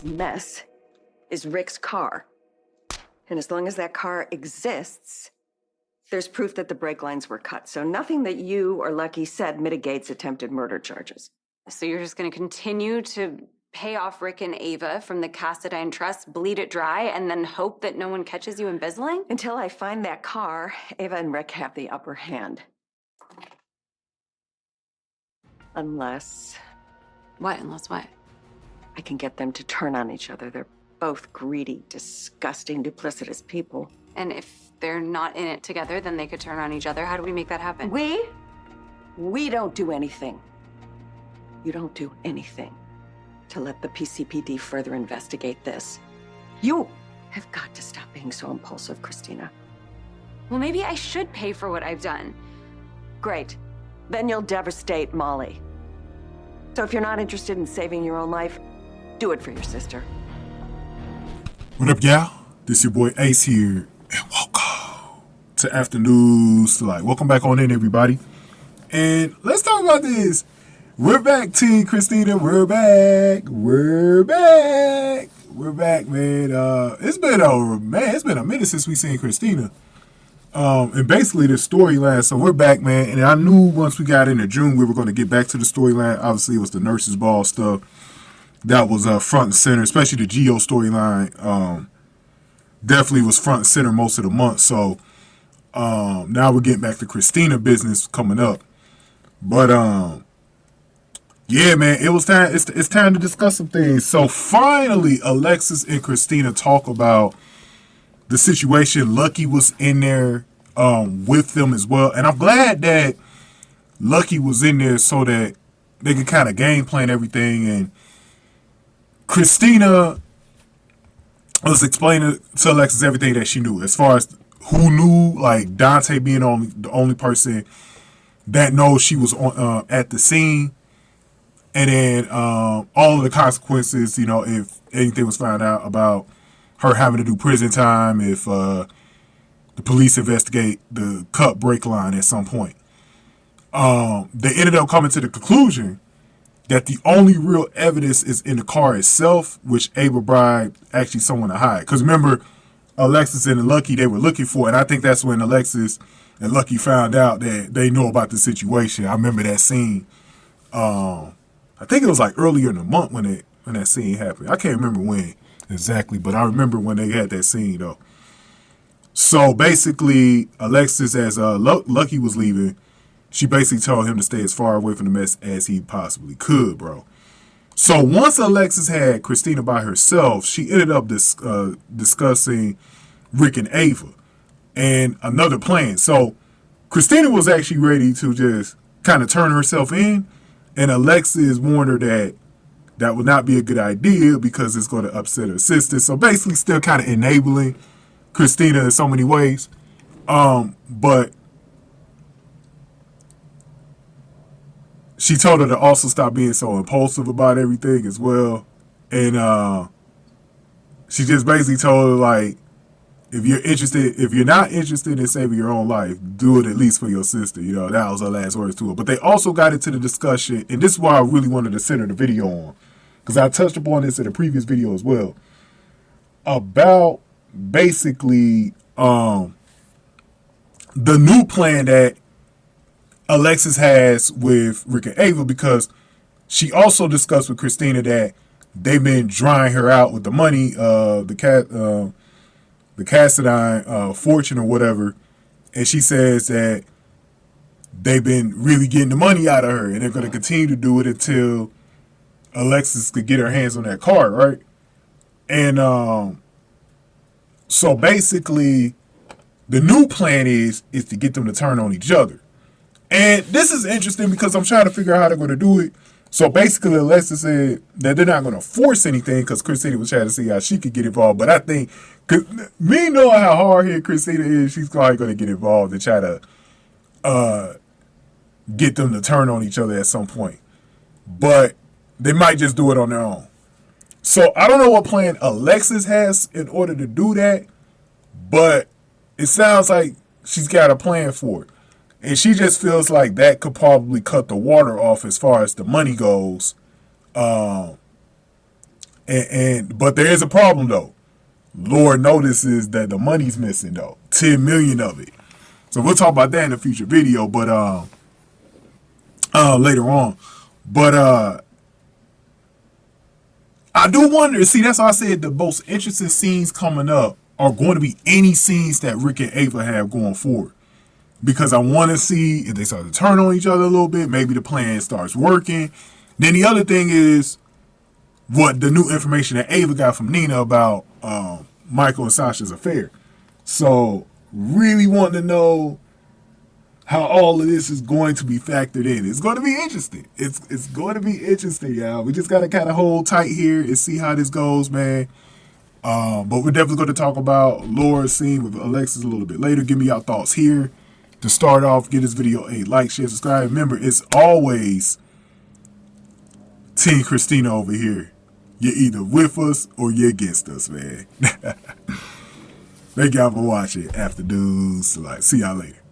mess is Ric's car. And as long as that car exists, there's proof that the brake lines were cut. So nothing that you or Lucky said mitigates attempted murder charges. So you're just going to continue to pay off Ric and Ava from the Cassadine Trust, bleed it dry, and then hope that no one catches you embezzling? Until I find that car, Ava and Ric have the upper hand. Unless... What? Unless what? I can get them to turn on each other. They're both greedy, disgusting, duplicitous people. And if they're not in it together, then they could turn on each other. How do we make that happen? We don't do anything. You don't do anything to let the PCPD further investigate this. You have got to stop being so impulsive, Kristina. Well, maybe I should pay for what I've done. Great. Then you'll devastate Molly. So if you're not interested in saving your own life, do it for your sister. What up, y'all? This your boy Ace here, and welcome to Afternoons to Light. Welcome back on in, everybody. And let's talk about this. We're back, Team Kristina. We're back. We're back, man. It's been a minute since we seen Kristina. And basically the storyline. So we're back, man. And I knew once we got into June, we were going to get back to the storyline. Obviously, it was the nurses' ball stuff that was front and center, especially the Geo storyline. Definitely was front and center most of the month. So now we're getting back to Kristina business coming up. But yeah, man, it was time. It's time to discuss some things. So finally, Alexis and Kristina talk about the situation. Lucky was in there with them as well. And I'm glad that Lucky was in there so that they could kind of game plan everything. And Kristina was explaining to Alexis everything that she knew. As far as who knew, like Dante being the only person that knows she was on at the scene. And then all of the consequences, you know, if anything was found out about her having to do prison time, if the police investigate the cut brake line at some point. They ended up coming to the conclusion that the only real evidence is in the car itself, which Ava bribed actually someone to hide. Because remember, Alexis and Lucky, they were looking for, and I think that's when Alexis and Lucky found out that they know about the situation. I remember that scene. I think it was like earlier in the month when that scene happened. I can't remember when exactly, but I remember when they had that scene though. So basically, Alexis, as Lucky was leaving, she basically told him to stay as far away from the mess as he possibly could, bro. So once Alexis had Kristina by herself, she ended up discussing Ric and Ava and another plan. So Kristina was actually ready to just kind of turn herself in, and Alexis warned her that that would not be a good idea because it's going to upset her sister. So basically still kind of enabling Kristina in so many ways. But she told her to also stop being so impulsive about everything as well. And she just basically told her, like, if you're not interested in saving your own life, do it at least for your sister. You know, that was her last words to her. But they also got into the discussion, and this is why I really wanted to center the video on, because I touched upon this in a previous video as well, about basically the new plan that Alexis has with Ric and Ava, because she also discussed with Kristina that they've been drying her out with the money, the Cassadine fortune or whatever, and she says that they've been really getting the money out of her, and they're going to continue to do it until Alexis could get her hands on that car, right? And so basically, the new plan is to get them to turn on each other. And this is interesting because I'm trying to figure out how they're going to do it. So basically, Alexis said that they're not going to force anything because Kristina was trying to see how she could get involved. But I think, cause me knowing how hard-hit Kristina is, she's probably going to get involved and try to get them to turn on each other at some point. But they might just do it on their own. So I don't know what plan Alexis has in order to do that, but it sounds like she's got a plan for it. And she just feels like that could probably cut the water off as far as the money goes. But there is a problem though. Lord notices that the money's missing though, 10 million of it. So we'll talk about that in a future video, but later on. But I do wonder. See, that's why I said the most interesting scenes coming up are going to be any scenes that Ric and Ava have going forward, because I want to see if they start to turn on each other a little bit. Maybe the plan starts working. Then the other thing is what the new information that Ava got from Nina about Michael and Sasha's affair. So really wanting to know how all of this is going to be factored in. It's going to be interesting. It's going to be interesting, y'all. We just got to kind of hold tight here and see how this goes, man. But we're definitely going to talk about Laura's scene with Alexis a little bit later. Give me your thoughts here. To start off, give this video a like, share, subscribe. Remember, it's always Team Kristina over here. You're either with us or you're against us, man. Thank y'all for watching. After dudes, see y'all later.